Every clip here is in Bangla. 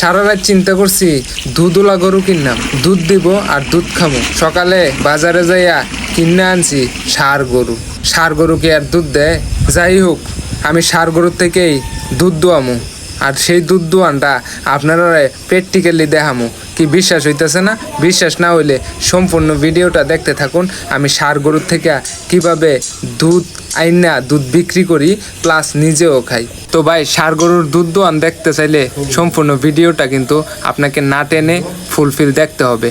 সারা রাত চিন্তা করছি দুধওয়ালা গরু কিনলাম, দুধ দিব আর দুধ খামো। সকালে বাজারে যাইয়া কিনে আনছি ষাঁড় গরু কি আর দুধ দেয়? যাই হোক, আমি ষাঁড় গরুর থেকেই দুধ দোয়ামো, আর সেই দুধ দোয়ানটা আপনারা প্র্যাকটিক্যালি দেখামো। কি বিশ্বাস হইতেছে না? বিশ্বাস না হইলে সম্পূর্ণ ভিডিওটা দেখতে থাকুন। আমি ষাঁড় গরুর থেকে কিভাবে দুধ আইনা দুধ বিক্রি করি, প্লাস নিজেও খাই। তো ভাই, ষাঁড় গরুর দুধ দোয়ান দেখতে চাইলে সম্পূর্ণ ভিডিওটা কিন্তু আপনাকে না টেনে ফুলফিল দেখতে হবে।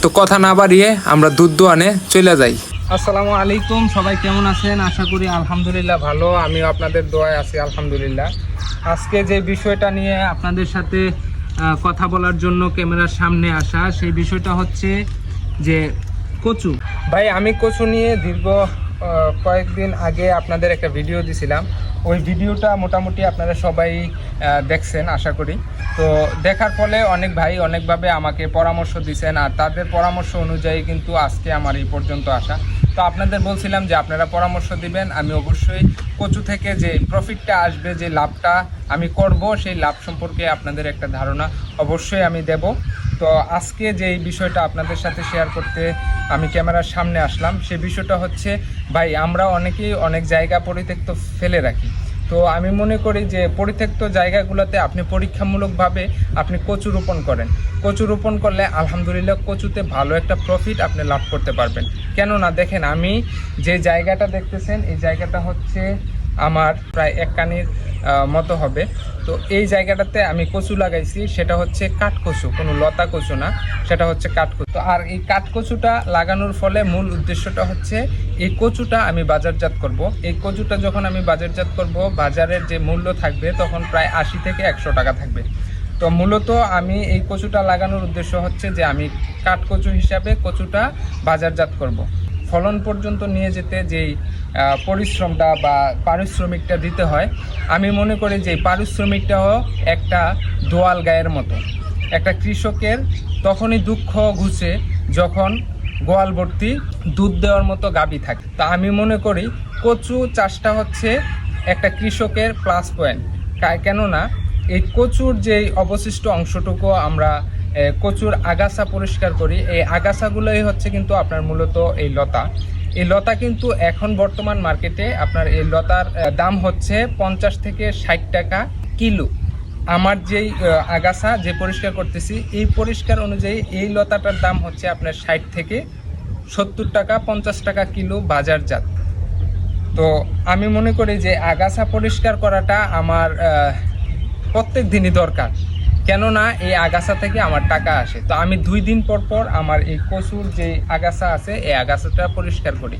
তো কথা না বাড়িয়ে আমরা দুধ দোয়ানে চলে যাই। আসসালামু আলাইকুম, সবাই কেমন আছেন? আশা করি আলহামদুলিল্লাহ ভালো। আমিও আপনাদের দোয়ায় আছি আলহামদুলিল্লাহ। আজকে যে বিষয়টা নিয়ে আপনাদের সাথে কথা বলার জন্য ক্যামেরার সামনে আসা, সেই বিষয়টা হচ্ছে যে কচু। ভাই, আমি কচু নিয়ে দীর্ঘ কয়েকদিন আগে আপনাদের একটা ভিডিও দিছিলাম। ওই ভিডিওটা মোটামুটি আপনারা সবাই দেখছেন আশা করি। তো দেখার ফলে অনেক ভাই অনেকভাবে আমাকে পরামর্শ দিয়েছেন, আর তাদের পরামর্শ অনুযায়ী কিন্তু আজকে আমার এই পর্যন্ত আসা। তো আপনাদের বলছিলাম যে আপনারা পরামর্শ দিবেন, আমি অবশ্যই কচু থেকে যে প্রফিটটা আসবে, যে লাভটা আমি করব, সেই লাভ সম্পর্কে আপনাদের একটা ধারণা অবশ্যই আমি দেব। তো আজকে যে বিষয়টা আপনাদের সাথে শেয়ার করতে আমি ক্যামেরার সামনে আসলাম, সে বিষয়টা হচ্ছে ভাই, আমরা অনেকেই অনেক জায়গা পরিত্যক্ত ফেলে রাখি। তো আমি মনে করি যে পরিত্যক্ত জায়গাগুলোতে আপনি পরীক্ষামূলকভাবে আপনি কচু রোপণ করেন। কচু রোপণ করলে আলহামদুলিল্লাহ কচুতে ভালো একটা প্রফিট আপনি লাভ করতে পারবেন। কেননা দেখেন, আমি যে জায়গাটা দেখতেছেন, এই জায়গাটা হচ্ছে আমার প্রায় 1 কানির মতো হবে। তো এই জায়গাটাতে আমি কচু লাগাইছি, সেটা হচ্ছে কাঠকচু, কোনো লতা কচু না, সেটা হচ্ছে কাঠকচু। তো আর এই কাঠকচুটা লাগানোর ফলে মূল উদ্দেশ্যটা হচ্ছে এই কচুটা আমি বাজারজাত করব। এই কচুটা যখন আমি বাজারজাত করব, বাজারের যে মূল্য থাকবে তখন প্রায় 80 থেকে 100 টাকা থাকবে। তো মূলত আমি এই কচুটা লাগানোর উদ্দেশ্য হচ্ছে যে আমি কাঠকচু হিসাবে কচুটা বাজারজাত করব। ফলন পর্যন্ত নিয়ে যেতে যেই পরিশ্রমটা বা পারিশ্রমিকটা দিতে হয়, আমি মনে করি যে পারিশ্রমিকটাও একটা দোয়াল গায়ের মতো। একটা কৃষকের তখনই দুঃখ ঘুচে যখন গোয়াল ভর্তি দুধ দেওয়ার মতো গাভী থাকে। তা আমি মনে করি কচু চাষটা হচ্ছে একটা কৃষকের প্লাস পয়েন্ট। কেননা এই কচুর যেই অবশিষ্ট অংশটুকু আমরা কচুর আগাছা পরিষ্কার করি, এই আগাছাগুলোই হচ্ছে কিন্তু আপনার মূলত এই লতা। এই লতা কিন্তু এখন বর্তমান মার্কেটে আপনার এই লতার দাম হচ্ছে 50 থেকে 60 টাকা কিলো। আমার যেই আগাছা যে পরিষ্কার করতেছি, এই পরিষ্কার অনুযায়ী এই লতাটার দাম হচ্ছে আপনার 60 থেকে 70 টাকা, 50 টাকা কিলো বাজারজাত। তো আমি মনে করি যে আগাছা পরিষ্কার করাটা আমার প্রত্যেক দিনই দরকার। কেননা এই আগাছা থেকে আমার টাকা আসে। তো আমি 2 দিন পর পর আমার এই কচুর যে আগাছা আছে, এই আগাছাটা পরিষ্কার করি।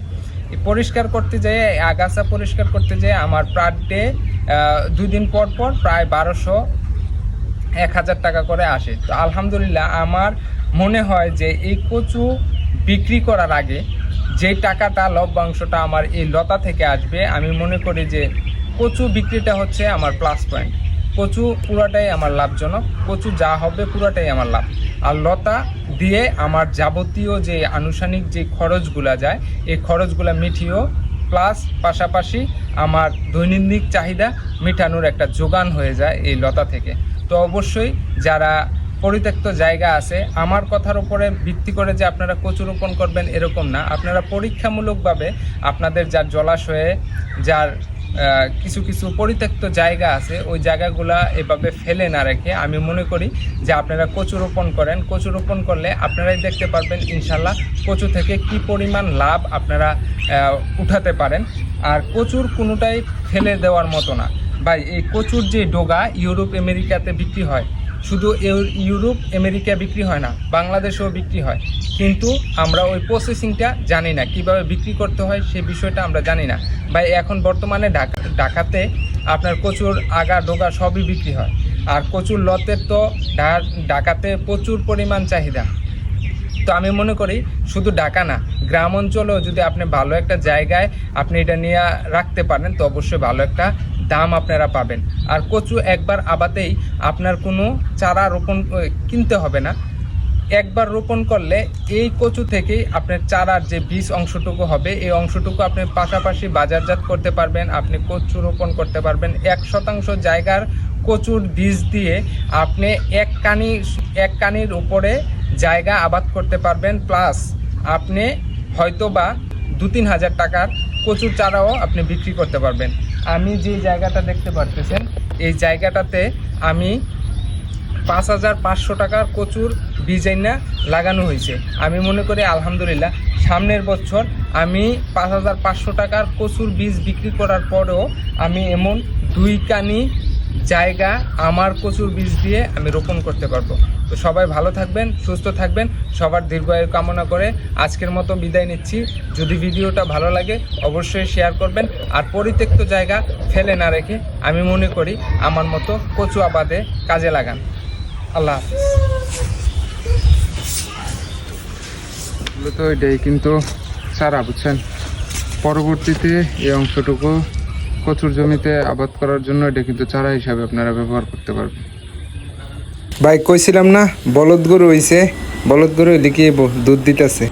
এই পরিষ্কার করতে যেয়ে, আগাছা পরিষ্কার করতে যেয়ে আমার পার ডে 2 দিন পর পর প্রায় 1200-1000 টাকা করে আসে। তো আলহামদুলিল্লাহ আমার মনে হয় যে এই কচু বিক্রি করার আগে যে টাকাটা লভ্যাংশটা আমার এই লতা থেকে আসবে, আমি মনে করি যে কচু বিক্রিটা হচ্ছে আমার প্লাস পয়েন্ট। কচু পুরাটাই আমার লাভজনক, কচু যা হবে পুরাটাই আমার লাভ। আর লতা দিয়ে আমার যাবতীয় যে আনুষ্ঠানিক যে খরচগুলা যায়, এই খরচগুলা মিটিয়েও প্লাস পাশাপাশি আমার দৈনন্দিন চাহিদা মেটানোর একটা যোগান হয়ে যায় এই লতা থেকে। তো অবশ্যই যারা পরিত্যক্ত জায়গা আছে, আমার কথার উপরে ভিত্তি করে যে আপনারা কচু রোপণ করবেন এরকম না, আপনারা পরীক্ষামূলকভাবে আপনাদের যার জলাশয়ে, যার কিছু কিছু পরিত্যক্ত জায়গা আছে, ওই জায়গাগুলা এভাবে ফেলে না রেখে আমি মনে করি যে আপনারা কচু রোপণ করেন। কচু রোপণ করলে আপনারাই দেখতে পারবেন ইনশাল্লাহ কচু থেকে কি পরিমাণ লাভ আপনারা উঠাতে পারেন। আর কচুর কোনোটাই ফেলে দেওয়ার মতো না ভাই। এই কচুর যে ডগা ইউরোপ আমেরিকাতে বিক্রি হয়, শুধু ইউরোপ আমেরিকা বিক্রি হয় না, বাংলাদেশেও বিক্রি হয়, কিন্তু আমরা ওই প্রসেসিংটা জানি না, কিভাবে বিক্রি করতে হয় সে বিষয়টা আমরা জানি না ভাই। এখন বর্তমানে ঢাকাতে আপনার কচুর আগা ডগা সবই বিক্রি হয়, আর কচুর লতের তো ঢাকাতে প্রচুর পরিমাণ চাহিদা। তো আমি মনে করি শুধু ঢাকা না, গ্রাম অঞ্চলেও যদি আপনি ভালো একটা জায়গায় আপনি এটা নিয়ে রাখতে পারেন, তো অবশ্যই ভালো একটা দাম আপনারা পাবেন। আর কচু একবার আবাদেই আপনার কোনো চারা রোপণ কিনতে হবে না। একবার রোপণ করলে এই কচু থেকেই আপনার চারার যে বীজ অংশটুকু হবে, এই অংশটুকু আপনি পাশাপাশি বাজারজাত করতে পারবেন। আপনি কচু রোপণ করতে পারবেন। 1% জায়গার কচুর বীজ দিয়ে আপনি এক কানির উপরে জায়গা আবাদ করতে পারবেন, প্লাস আপনি হয়তোবা 2-3 হাজার টাকার কচুর চারাও আপনি বিক্রি করতে পারবেন। আমি যে জায়গাটা দেখতে পারতেছেন, এই জায়গাটাতে আমি 5,500 টাকার কচুর বীজ এনে লাগানো হয়েছে। আমি মনে করি আলহামদুলিল্লাহ সামনের বছর আমি 5,500 টাকার কচুর বীজ বিক্রি করার পরেও আমি এমন 2 কানি জায়গা আমার কচুর বীজ দিয়ে আমি রোপণ করতে পারবো। তো সবাই ভালো থাকবেন, সুস্থ থাকবেন, সবার দীর্ঘায়ু কামনা করে আজকের মতো বিদায় নিচ্ছি। যদি ভিডিওটা ভালো লাগে অবশ্যই শেয়ার করবেন, আর পরিত্যক্ত জায়গা ফেলে না রেখে আমি মনে করি আমার মতো কচু আবাদে কাজে লাগান। আল্লাহ হাফিজ। তো এটাই কিন্তু চারা, বুঝছেন, পরবর্তীতে এই অংশটুকু কচুর জমিতে আবাদ করার জন্য এটা কিন্তু চারা হিসাবে আপনারা ব্যবহার করতে পারবেন। ভাই কইছিলাম না বলদ গরু হইছে, বলদ গরু লিখিয়ে দুধ দিতেছে।